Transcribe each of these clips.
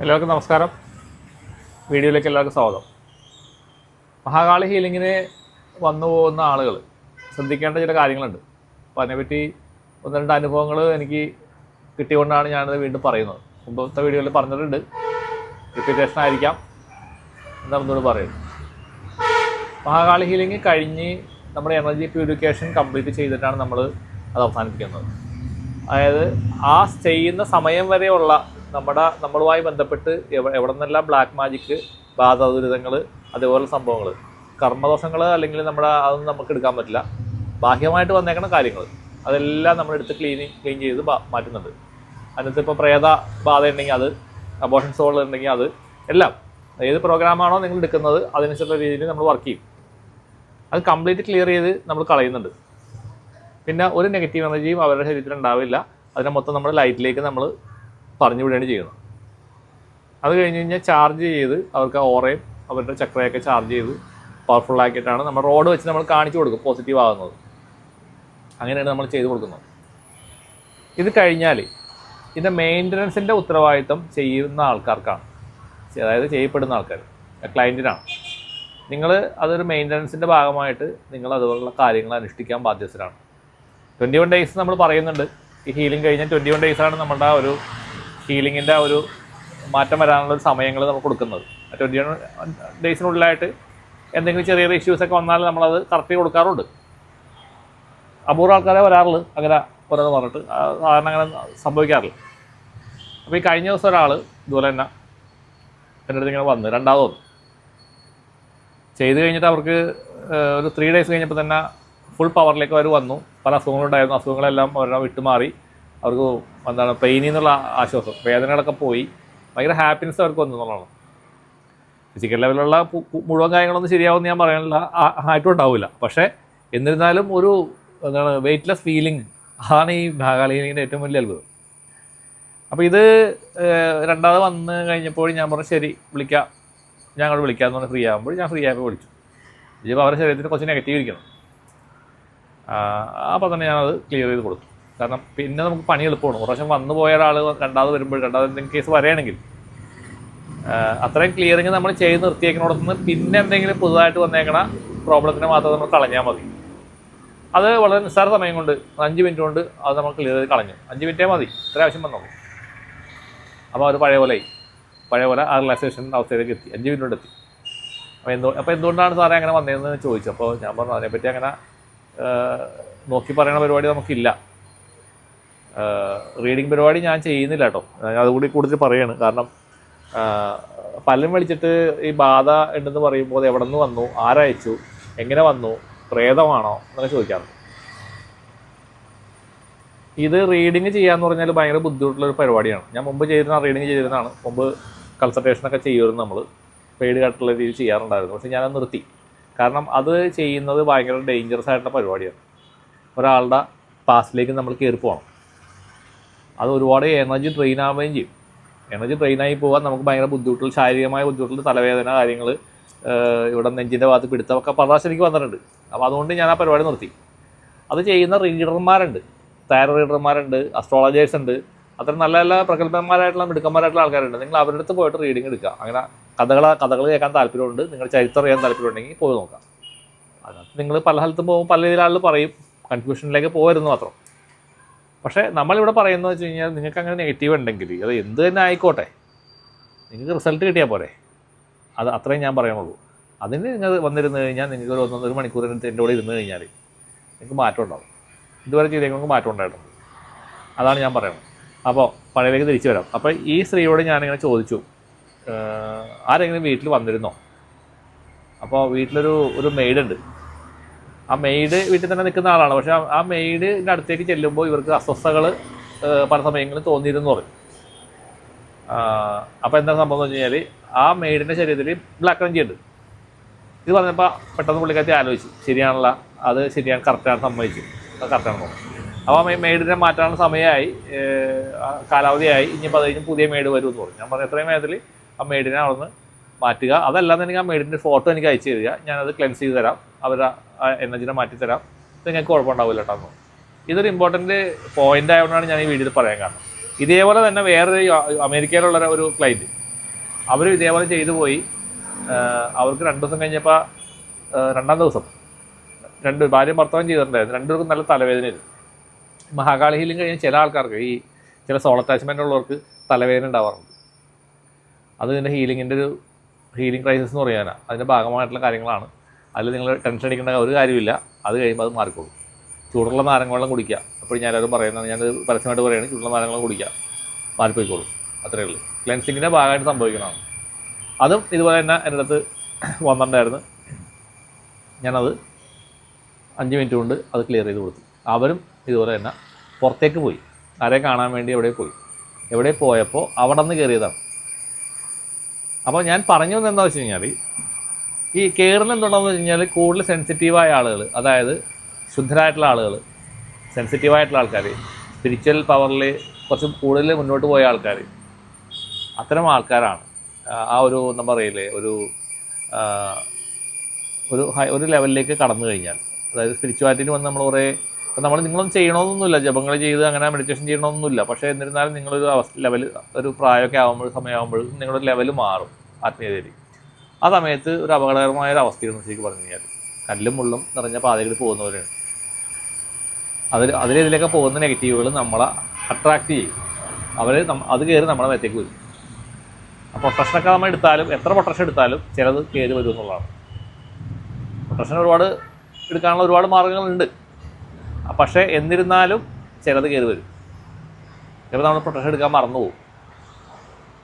എല്ലാവർക്കും നമസ്കാരം. വീഡിയോയിലേക്ക് എല്ലാവർക്കും സ്വാഗതം. മഹാകാളി ഹീലിങ്ങിന് വന്നു പോകുന്ന ആളുകൾ ശ്രദ്ധിക്കേണ്ട ചില കാര്യങ്ങളുണ്ട്. അപ്പോൾ അതിനെപ്പറ്റി ഒന്ന് രണ്ട് അനുഭവങ്ങൾ എനിക്ക് കിട്ടിയതുകൊണ്ടാണ് ഞാനത് വീണ്ടും പറയുന്നത്. മുമ്പത്തെ വീഡിയോയിൽ പറഞ്ഞിട്ടുണ്ട്, റിപ്പീറ്റേഷൻ ആയിരിക്കാം എന്നൊന്നുകൂടി പറയുന്നത്. മഹാകാളി ഹീലിംഗ് കഴിഞ്ഞ് നമ്മുടെ എനർജി പ്യൂരിഫിക്കേഷൻ കംപ്ലീറ്റ് ചെയ്തിട്ടാണ് നമ്മൾ അത് അവസാനിപ്പിക്കുന്നത്. അതായത് ആ ചെയ്യുന്ന സമയം വരെയുള്ള നമ്മളുമായി ബന്ധപ്പെട്ട് എവിടെ നിന്നെല്ലാം ബ്ലാക്ക് മാജിക്ക്, ബാധാദുരിതങ്ങൾ, അതേപോലെ സംഭവങ്ങൾ, കർമ്മദോഷങ്ങൾ അല്ലെങ്കിൽ അതൊന്നും നമുക്ക് എടുക്കാൻ പറ്റില്ല. ബാഹ്യമായിട്ട് വന്നേക്കുന്ന കാര്യങ്ങൾ അതെല്ലാം നമ്മളെടുത്ത് ക്ലീൻ ചെയ്ത് മാറ്റുന്നുണ്ട്. അതിനകത്ത് ഇപ്പോൾ പ്രേത ബാധ ഉണ്ടെങ്കിൽ അത്, അബോർഷൻ സോൾ ഉണ്ടെങ്കിൽ അത്, എല്ലാം ഏത് പ്രോഗ്രാമാണോ നിങ്ങൾ എടുക്കുന്നത് അതിനനുസരിച്ചുള്ള രീതിയിൽ നമ്മൾ വർക്ക് ചെയ്യും. അത് കംപ്ലീറ്റ് ക്ലിയർ ചെയ്ത് നമ്മൾ കളയുന്നുണ്ട്. പിന്നെ ഒരു നെഗറ്റീവ് എനർജിയും അവരുടെ ശരീരത്തിൽ ഉണ്ടാവില്ല. അതിനെ മൊത്തം നമ്മൾ ലൈറ്റിലേക്ക് നമ്മൾ പറഞ്ഞു വിടുകയാണ് ചെയ്യുന്നത്. അത് കഴിഞ്ഞ് കഴിഞ്ഞാൽ ചാർജ് ചെയ്ത് അവർക്ക് ഓറയും അവരുടെ ചക്രയൊക്കെ ചാർജ് ചെയ്ത് പവർഫുള്ളാക്കിയിട്ടാണ് നമ്മൾ റോഡ് വെച്ച് നമ്മൾ കാണിച്ചു കൊടുക്കും പോസിറ്റീവ് ആകുന്നത്. അങ്ങനെയാണ് നമ്മൾ ചെയ്ത് കൊടുക്കുന്നത്. ഇത് കഴിഞ്ഞാൽ ഇതിൻ്റെ മെയിൻ്റനൻസിൻ്റെ ഉത്തരവാദിത്തം ചെയ്യുന്ന ആൾക്കാർക്കാണ്, അതായത് ചെയ്യപ്പെടുന്ന ആൾക്കാർ, ക്ലയൻറ്റിനാണ്. നിങ്ങൾ അതൊരു മെയിൻ്റനൻസിൻ്റെ ഭാഗമായിട്ട് നിങ്ങൾ അതുപോലുള്ള കാര്യങ്ങൾ അനുഷ്ഠിക്കാൻ ബാധ്യസ്ഥരാണ്. 21 ഡേയ്സ് നമ്മൾ പറയുന്നുണ്ട്. ഈ ഹീലിംഗ് കഴിഞ്ഞാൽ 21 ഡേയ്സാണ് നമ്മുടെ ആ ഒരു ഹീലിങ്ങിൻ്റെ ഒരു മാറ്റം വരാനുള്ള സമയങ്ങൾ നമ്മൾ കൊടുക്കുന്നത്. 21 ഡേയ്സിനുള്ളിലായിട്ട് എന്തെങ്കിലും ചെറിയ ഇഷ്യൂസൊക്കെ വന്നാൽ നമ്മളത് കറക്റ്റ് കൊടുക്കാറുണ്ട്. അപൂർവ ആൾക്കാരെ വരാറുള്ളൂ അങ്ങനെ ഓരോന്ന് പറഞ്ഞിട്ട്, സാധാരണ അങ്ങനെ സംഭവിക്കാറില്ല. അപ്പോൾ ഈ കഴിഞ്ഞ ദിവസം ഒരാൾ ഇതുപോലെ തന്നെ എൻ്റെ അടുത്ത് ഇങ്ങനെ വന്ന് രണ്ടാമത് വന്നു. ചെയ്ത് കഴിഞ്ഞിട്ട് അവർക്ക് ഒരു 3 ഡേയ്സ് കഴിഞ്ഞപ്പോൾ തന്നെ ഫുൾ പവറിലേക്ക് അവർ വന്നു. പല അസുഖങ്ങളുണ്ടായിരുന്നു. അസുഖങ്ങളെല്ലാം അവരുടെ വിട്ടുമാറി. അവർക്ക് പെയിനിൽ നിന്നുള്ള ആശ്വാസം, വേദനകളൊക്കെ പോയി. ഭയങ്കര ഹാപ്പിനെസ് അവർക്ക് വന്നു എന്നുള്ളതാണ്. ഫിസിക്കൽ ലെവലിലുള്ള മുഴുവൻ കാര്യങ്ങളൊന്നും ശരിയാവുമെന്ന് ഞാൻ പറയാനില്ല, ആയിട്ടും ഉണ്ടാവില്ല. പക്ഷേ എന്നിരുന്നാലും ഒരു വെയ്റ്റ്ലെസ് ഫീലിംഗ്, അതാണ് ഈ മഹാകാളി ഹീലിങ്ങിൻ്റെ ഏറ്റവും വലിയ അത്ഭുതം. അപ്പോൾ ഇത് രണ്ടാമത് വന്ന് കഴിഞ്ഞപ്പോൾ ഞാൻ പറഞ്ഞു ശരി വിളിക്കാം, ഞാൻ അങ്ങോട്ട് വിളിക്കാമെന്ന് പറഞ്ഞ് ഫ്രീ ആകുമ്പോൾ ഞാൻ ഫ്രീ ആയപ്പോൾ വിളിച്ചു. ഇതിപ്പോൾ അവരുടെ ശരീരത്തിന് കുറച്ച് നെഗറ്റീവ് ഇരിക്കണം. അപ്പോൾ തന്നെ ഞാനത് ക്ലിയർ ചെയ്ത് കൊടുത്തു. കാരണം പിന്നെ നമുക്ക് പണി എളുപ്പമാണ്. ഒരു പ്രാവശ്യം വന്നു പോയ ഒരാൾ രണ്ടാമത് വരുമ്പോൾ, രണ്ടാമത് എന്തെങ്കിലും കേസ് വരികയാണെങ്കിൽ അത്രയും ക്ലിയറിങ് നമ്മൾ ചെയ്ത് നിർത്തിയേക്കണോടത്തുനിന്ന് പിന്നെ എന്തെങ്കിലും പുതുതായിട്ട് വന്നേക്കണ പ്രോബ്ലത്തിന് മാത്രം നമ്മൾ കളഞ്ഞാൽ മതി. അത് വളരെ നിസ്സാര സമയം കൊണ്ട് 5 മിനിറ്റ് കൊണ്ട് അത് നമ്മൾ ക്ലിയർ ചെയ്ത് കളഞ്ഞു. 5 മിനിറ്റേ മതി, ഇത്ര ആവശ്യം വന്നോളൂ. അപ്പോൾ അവർ പഴയ പോലെ ആ റിലാക്സേഷൻ അവസ്ഥയിലേക്ക് എത്തി. 5 മിനിറ്റ് കൊണ്ട് എത്തി. അപ്പോൾ എന്തുകൊണ്ടാണ് സാറേ അങ്ങനെ വന്നതെന്ന് ചോദിച്ചു. അപ്പോൾ ഞാൻ പറഞ്ഞു അതിനെപ്പറ്റി അങ്ങനെ നോക്കി പറയുന്ന പരിപാടി നമുക്കില്ല. റീഡിങ് പരിപാടി ഞാൻ ചെയ്യുന്നില്ല കേട്ടോ. അതുകൂടി കൂടുതൽ പറയുകയാണ്. കാരണം പലരും വിളിച്ചിട്ട് ഈ ബാധ ഉണ്ടെന്ന് പറയുമ്പോൾ എവിടെ നിന്ന് വന്നു, ആരയച്ചു, എങ്ങനെ വന്നു, പ്രേതമാണോ എന്നൊക്കെ ചോദിക്കാറുണ്ട്. ഇത് റീഡിങ് ചെയ്യാന്ന് പറഞ്ഞാൽ ഭയങ്കര ബുദ്ധിമുട്ടുള്ളൊരു പരിപാടിയാണ്. ഞാൻ മുമ്പ് റീഡിങ് ചെയ്തിരുന്നതാണ്. മുമ്പ് കൺസൾട്ടേഷനൊക്കെ ചെയ്യുമായിരുന്നു, നമ്മൾ പെയ്ഡ് ആയിട്ടുള്ള രീതിയിൽ ചെയ്യാറുണ്ടായിരുന്നു. പക്ഷേ ഞാനത് നിർത്തി. കാരണം അത് ചെയ്യുന്നത് ഭയങ്കര ഡേഞ്ചറസ് ആയിട്ടുള്ള പരിപാടിയാണ്. ഒരാളുടെ പാസ്റ്റിലേക്ക് നമ്മൾ കയറി പോകണം. അത് ഒരുപാട് എനർജി ഡ്രെയിൻ ആവുകയും ചെയ്യും. എനർജി ഡ്രെയിനായി പോകാൻ നമുക്ക് ഭയങ്കര ബുദ്ധിമുട്ടുള്ള, ശാരീരികമായ ബുദ്ധിമുട്ടുള്ള, തലവേദന കാര്യങ്ങൾ, ഇവിടെ നെഞ്ചിൻ്റെ ഭാഗത്ത് പിടുത്തമൊക്കെ പ്രാവശ്യം എനിക്ക് വന്നിട്ടുണ്ട്. അപ്പോൾ അതുകൊണ്ട് ഞാൻ ആ പരിപാടി നിർത്തി. അത് ചെയ്യുന്ന റീഡർമാരുണ്ട്, താരോ റീഡർമാരുണ്ട്, അസ്ട്രോളജേഴ്സ് ഉണ്ട്. അത്ര നല്ല നല്ല പ്രഗത്ഭന്മാരായിട്ടുള്ള മിടുക്കന്മാരായിട്ടുള്ള ആൾക്കാരുണ്ട്. നിങ്ങൾ അവരുടെ അടുത്ത് പോയിട്ട് റീഡിങ് എടുക്കുക. അങ്ങനെ കഥകൾ കേൾക്കാൻ താല്പര്യമുണ്ട്, നിങ്ങളുടെ ചരിത്രം അറിയാൻ താല്പര്യമുണ്ടെങ്കിൽ പോയി നോക്കാം. അതിനകത്ത് നിങ്ങൾ പല സ്ഥലത്തും പോകുമ്പോൾ പല രീതിയിലാളുകൾ പറയും, കൺഫ്യൂഷനിലേക്ക് പോകരുതെന്ന് മാത്രം. പക്ഷേ നമ്മളിവിടെ പറയുന്നത് വെച്ച് കഴിഞ്ഞാൽ നിങ്ങൾക്ക് അങ്ങനെ നെഗറ്റീവ് ഉണ്ടെങ്കിൽ അത് എന്ത് തന്നെ ആയിക്കോട്ടെ, നിങ്ങൾക്ക് റിസൾട്ട് കിട്ടിയാൽ പോരെ, അത് അത്രയും ഞാൻ പറയാനുള്ളൂ. അതിന് നിങ്ങൾ വന്നിരുന്ന് കഴിഞ്ഞാൽ നിങ്ങൾക്ക് ഒരു 1-1.5 മണിക്കൂർ എൻ്റെ കൂടെ ഇരുന്ന് കഴിഞ്ഞാൽ നിങ്ങൾക്ക് മാറ്റം ഉണ്ടാവും. ഇതുവരെ ചെയ്തേങ്ങൾക്ക് മാറ്റം ഉണ്ടായിട്ടുണ്ട്. അതാണ് ഞാൻ പറയുന്നത്. അപ്പോൾ പഴയതിലേക്ക് തിരിച്ചു വരാം. അപ്പോൾ ഈ സ്ത്രീയോട് ഞാനിങ്ങനെ ചോദിച്ചു, ആരെങ്കിലും വീട്ടിൽ വന്നിരുന്നോ? അപ്പോൾ വീട്ടിലൊരു മെയ്ഡുണ്ട്. ആ മെയ്ഡ് വീട്ടിൽ തന്നെ നിൽക്കുന്ന ആളാണ്. പക്ഷേ ആ മെയ്ഡിൻ്റെ അടുത്തേക്ക് ചെല്ലുമ്പോൾ ഇവർക്ക് അസ്വസ്ഥതകൾ പല സമയങ്ങളിൽ തോന്നിയിരുന്നു പറയും. അപ്പോൾ എന്താ സംഭവം എന്ന് വെച്ച് കഴിഞ്ഞാൽ ആ മെയ്ഡിൻ്റെ ശരീരത്തിൽ ബ്ലാക്ക് എനർജി ഉണ്ട്. ഇത് പറഞ്ഞപ്പോൾ പെട്ടെന്ന് പുള്ളിക്കാരത്തി ആലോചിച്ചു, ശരിയാണല്ലോ, അത് ശരിയാണ്, കറക്റ്റാണ്, സമ്മതിച്ചു, അത് കറക്റ്റാണെന്ന് തോന്നുന്നു. അപ്പോൾ ആ മെയ്ഡിനെ മാറ്റാനുള്ള സമയമായി, കാലാവധിയായി, ഇനിയിപ്പോൾ അത് കഴിഞ്ഞ് പുതിയ മെയ്ഡ് വരുമെന്ന് പറഞ്ഞു. ഞാൻ പറഞ്ഞു എത്രയും വേഗത്തിൽ ആ മെയ്ഡിനെ അവിടെ നിന്ന് മാറ്റുക. അതല്ലാതെ എനിക്ക് ആ മെയ്ഡിൻ്റെ ഫോട്ടോ എനിക്ക് അയച്ചു തരിക, ഞാനത് ക്ലെൻസ് ചെയ്ത് തരാം, അവരുടെ എനർജിനെ മാറ്റിത്തരാം, നിങ്ങൾക്ക് കുഴപ്പമുണ്ടാവില്ല കേട്ടോ. ഇതൊരു ഇമ്പോർട്ടൻറ്റ് പോയിൻ്റ് ആയതുകൊണ്ടാണ് ഞാൻ ഈ വീഡിയോയിൽ പറയാൻ കാരണം. ഇതേപോലെ തന്നെ വേറൊരു അമേരിക്കയിലുള്ള ഒരു ക്ലൈൻറ്റ് അവർ ഇതേപോലെ ചെയ്തു പോയി. അവർക്ക് 2 ദിവസം കഴിഞ്ഞപ്പോൾ രണ്ടാം ദിവസം ഭാര്യയും ഭർത്താവും ചെയ്തിട്ടുണ്ടായിരുന്നു. രണ്ടുപേർക്കും നല്ല തലവേദനയായിരുന്നു. മഹാകാളി ഹീലിംഗ് കഴിഞ്ഞാൽ ചില ആൾക്കാർക്ക് ഈ ചില സോൾ അറ്റാച്ച്മെൻ്റ് ഉള്ളവർക്ക് തലവേദന ഉണ്ടാവാറുണ്ട്. അത് ഇതിൻ്റെ ഹീലിംഗ് ക്രൈസിസ് എന്ന് പറയാനാണ്. അതിൻ്റെ ഭാഗമായിട്ടുള്ള കാര്യങ്ങളാണ്. അതിൽ നിങ്ങൾ ടെൻഷൻ അടിക്കേണ്ട ഒരു കാര്യമില്ല. അത് കഴിയുമ്പോൾ അത് മാറിക്കോളും. ചൂടുള്ള നാരങ്ങ വെള്ളം കുടിക്കുക. അപ്പോൾ ഞാനെല്ലാവരും പറയുന്നത്, ഞാൻ പരസ്യമായിട്ട് പറയുകയാണ്, ചൂടുള്ള നാരങ്ങ വെള്ളം കുടിക്കുക, മാറിപ്പോയിക്കോളും. അത്രയേ ഉള്ളൂ. ക്ലെൻസിങ്ങിൻ്റെ ഭാഗമായിട്ട് സംഭവിക്കുന്നതാണ്. അതും ഇതുപോലെ തന്നെ എൻ്റെ അടുത്ത് വന്നിട്ടുണ്ടായിരുന്നു. ഞാനത് 5 മിനിറ്റ് കൊണ്ട് അത് ക്ലിയർ ചെയ്ത് കൊടുത്തു. അവരും ഇതുപോലെ തന്നെ പുറത്തേക്ക് പോയി, ആരെ കാണാൻ വേണ്ടി എവിടെ പോയപ്പോൾ അവിടെ നിന്ന് കയറിയതാണ്. അപ്പോൾ ഞാൻ പറഞ്ഞു എന്താണെന്ന് വെച്ച് കഴിഞ്ഞാൽ, ഈ കയറുന്ന എന്തുകൊണ്ടാണെന്ന് വെച്ച് കഴിഞ്ഞാൽ കൂടുതൽ സെൻസിറ്റീവായ ആളുകൾ, അതായത് ശുദ്ധരായിട്ടുള്ള ആളുകൾ, സെൻസിറ്റീവായിട്ടുള്ള ആൾക്കാർ, സ്പിരിച്വൽ പവറിൽ കുറച്ച് കൂടുതൽ മുന്നോട്ട് പോയ ആൾക്കാർ, അത്തരം ആൾക്കാരാണ് ആ ഒരു എന്താ പറയില്ലേ ഒരു ലെവലിലേക്ക് കടന്നു കഴിഞ്ഞാൽ, അതായത് സ്പിരിച്വാലിറ്റിയിൽ വന്ന് നമ്മൾ കുറേ നിങ്ങളൊന്നും ചെയ്യണമെന്നൊന്നുമില്ല, ജപങ്ങൾ ചെയ്ത് അങ്ങനെ മെഡിറ്റേഷൻ ചെയ്യണമെന്നൊന്നുമില്ല. പക്ഷേ എന്നിരുന്നാലും നിങ്ങളൊരു ലെവൽ, ഒരു പ്രായമൊക്കെ സമയമാകുമ്പോൾ നിങ്ങളുടെ ലെവൽ മാറും ആത്മീയതയിൽ. ആ സമയത്ത് ഒരു അപകടകരമായ ഒരു അവസ്ഥയാണ് ശരിക്കും പറഞ്ഞു കഴിഞ്ഞാൽ. കല്ലും മുള്ളും നിറഞ്ഞ പാതകളിൽ പോകുന്നവരാണ്. അതിലിതിലൊക്കെ പോകുന്ന നെഗറ്റീവുകൾ നമ്മളെ അട്രാക്റ്റ് ചെയ്യും. അത് കയറി നമ്മളെ മേത്തേക്ക് വരും. ആ പ്രൊട്ടക്ഷനൊക്കെ നമ്മൾ എടുത്താലും, എത്ര പ്രൊട്ടക്ഷൻ എടുത്താലും ചിലത് കയറി വരും എന്നുള്ളതാണ്. പ്രൊട്ടക്ഷൻ എടുക്കാനുള്ള ഒരുപാട് മാർഗ്ഗങ്ങളുണ്ട്. പക്ഷേ എന്നിരുന്നാലും ചിലത് കയറി വരും. ചിലപ്പോൾ നമ്മൾ പ്രൊട്ടക്ഷൻ എടുക്കാൻ മറന്നു പോകും.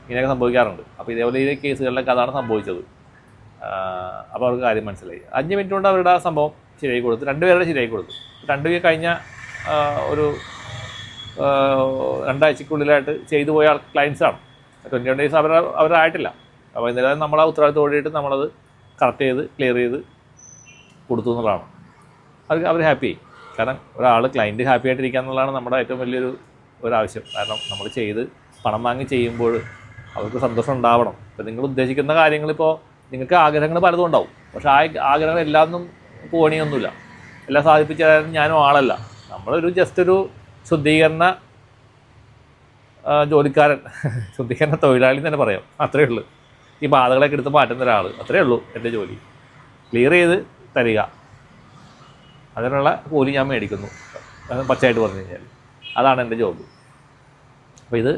ഇങ്ങനെയൊക്കെ സംഭവിക്കാറുണ്ട്. അപ്പോൾ ഇതേപോലെ ഈ കേസുകളിലൊക്കെ അതാണ് സംഭവിച്ചത്. അപ്പോൾ അവർക്ക് കാര്യം മനസ്സിലായി. 5 മിനിറ്റ് കൊണ്ട് അവരുടെ ആ സംഭവം ശരിയായി കൊടുത്തു. 2 പേരുടെ ശരിയായി കൊടുത്തു. 2 പേര് കഴിഞ്ഞ ഒരു 2 ആഴ്ചക്കുള്ളിലായിട്ട് ചെയ്തു പോയ ക്ലയൻസാണ്. 21 ഡേയ്സ് അവരായിട്ടില്ല. അപ്പോൾ എന്തായാലും നമ്മൾ ആ ഉത്തരവാദിത്തം ഓടിയിട്ട് നമ്മളത് കറക്റ്റ് ചെയ്ത് ക്ലിയർ ചെയ്ത് കൊടുത്തു എന്നുള്ളതാണ്. അവർ ഹാപ്പിയായി. കാരണം ഒരാൾ ക്ലയൻറ്റ് ഹാപ്പി ആയിട്ടിരിക്കുക എന്നുള്ളതാണ് നമ്മുടെ ഏറ്റവും വലിയൊരു ആവശ്യം. കാരണം നമ്മൾ ചെയ്ത് പണം വാങ്ങി ചെയ്യുമ്പോൾ അവർക്ക് സന്തോഷം ഉണ്ടാവണം. ഇപ്പോൾ നിങ്ങൾ ഉദ്ദേശിക്കുന്ന കാര്യങ്ങളിപ്പോൾ നിങ്ങൾക്ക് ആഗ്രഹങ്ങൾ പലതും ഉണ്ടാവും. പക്ഷേ ആ ആഗ്രഹങ്ങൾ എല്ലാമൊന്നും പോണിയൊന്നുമില്ല. എല്ലാം സാധിപ്പിച്ചു തരാൻ ഞാനും ആളല്ല. നമ്മളൊരു ജസ്റ്റ് ഒരു ശുദ്ധീകരണ ജോലിക്കാരൻ, ശുദ്ധീകരണ തൊഴിലാളി തന്നെ പറയാം. അത്രയേ ഉള്ളൂ. ഈ ബാധകളൊക്കെ എടുത്ത് മാറ്റുന്ന ഒരാൾ, അത്രയേ ഉള്ളൂ എൻ്റെ ജോലി. ക്ലിയർ ചെയ്ത് തരിക, അതിനുള്ള കൂലി ഞാൻ മേടിക്കുന്നു. പച്ചയായിട്ട് പറഞ്ഞു കഴിഞ്ഞാൽ അതാണ് എൻ്റെ ജോബ്. അപ്പോൾ ഇത്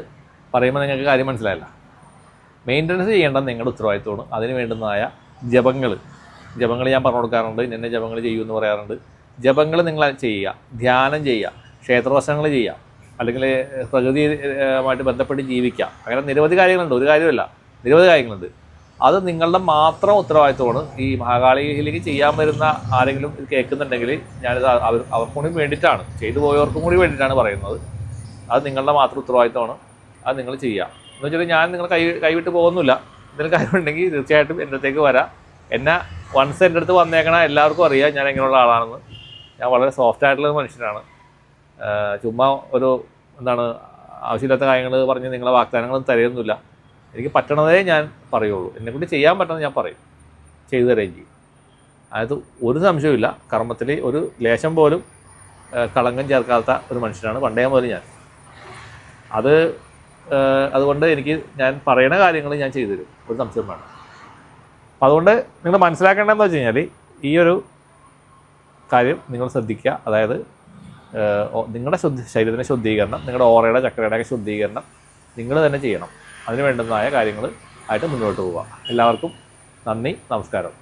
പറയുമ്പോൾ നിങ്ങൾക്ക് കാര്യം മനസ്സിലായില്ല. മെയിൻ്റനൻസ് ചെയ്യേണ്ടത് നിങ്ങളുടെ ഉത്തരവാദിത്വമാണ്. അതിന് വേണ്ടുന്നതായ ജപങ്ങൾ ഞാൻ പറഞ്ഞു കൊടുക്കാറുണ്ട്. ഇന്ന ജപങ്ങൾ ചെയ്യുമെന്ന് പറയാറുണ്ട്. ജപങ്ങൾ നിങ്ങൾ ചെയ്യുക, ധ്യാനം ചെയ്യുക, ക്ഷേത്രദർശനങ്ങൾ ചെയ്യുക, അല്ലെങ്കിൽ പ്രകൃതിയുമായിട്ട് ബന്ധപ്പെട്ട് ജീവിക്കുക. അങ്ങനെ നിരവധി കാര്യങ്ങളുണ്ട്. ഒരു കാര്യമല്ല, നിരവധി കാര്യങ്ങളുണ്ട്. അത് നിങ്ങളുടെ മാത്രം ഉത്തരവാദിത്വമാണ്. ഈ മഹാകാളിയിലേക്ക് ചെയ്യാൻ വരുന്ന ആരെങ്കിലും ഇത് കേൾക്കുന്നുണ്ടെങ്കിൽ ഞാനിത് അവർക്കും കൂടി വേണ്ടിയിട്ടാണ്, ചെയ്തു പോയവർക്കും കൂടി വേണ്ടിയിട്ടാണ് പറയുന്നത്. അത് നിങ്ങളുടെ മാത്രം ഉത്തരവാദിത്വമാണ്. അത് നിങ്ങൾ ചെയ്യുക. എന്ന് വെച്ചാൽ ഞാൻ നിങ്ങൾ കൈവിട്ട് പോകുന്നില്ല. എന്തെങ്കിലും കാര്യമുണ്ടെങ്കിൽ തീർച്ചയായിട്ടും എൻ്റെ അടുത്തേക്ക് വരാം. എന്നെ വൺസ് എൻ്റെ അടുത്ത് വന്നേക്കണ എല്ലാവർക്കും അറിയാം ഞാൻ എങ്ങനെയുള്ള ആളാണെന്ന്. ഞാൻ വളരെ സോഫ്റ്റ് ആയിട്ടുള്ള മനുഷ്യനാണ്. ചുമ്മാ ആവശ്യമില്ലാത്ത കാര്യങ്ങൾ പറഞ്ഞ് നിങ്ങളെ വാഗ്ദാനങ്ങളൊന്നും തരുന്നില്ല. എനിക്ക് പറ്റണതേ ഞാൻ പറയുള്ളൂ. എന്നെക്കൊണ്ട് ചെയ്യാൻ പറ്റുന്നത് ഞാൻ പറയും, ചെയ്തു തരുകയും ചെയ്യും. അതായത് ഒരു സംശയമില്ല, കർമ്മത്തിൽ ഒരു ലേശം പോലും കളങ്കം ചേർക്കാത്ത ഒരു മനുഷ്യനാണ് പണ്ടേ മുതൽ ഞാൻ. അതുകൊണ്ട് ഞാൻ പറയണ കാര്യങ്ങൾ ഞാൻ ചെയ്തു തരും, ഒരു സംശയം വേണം. അപ്പം അതുകൊണ്ട് നിങ്ങൾ മനസ്സിലാക്കേണ്ടതെന്ന് വെച്ച് കഴിഞ്ഞാൽ ഈ ഒരു കാര്യം നിങ്ങൾ ശ്രദ്ധിക്കുക. അതായത് നിങ്ങളുടെ ശരീരത്തിൻ്റെ ശുദ്ധീകരണം, നിങ്ങളുടെ ഓറയുടെ ചക്രയുടെയൊക്കെ ശുദ്ധീകരണം നിങ്ങൾ തന്നെ ചെയ്യണം. അതിന് വേണ്ടുന്നതായ കാര്യങ്ങൾ ആയിട്ട് മുന്നോട്ട് പോവുക. എല്ലാവർക്കും നന്ദി, നമസ്കാരം.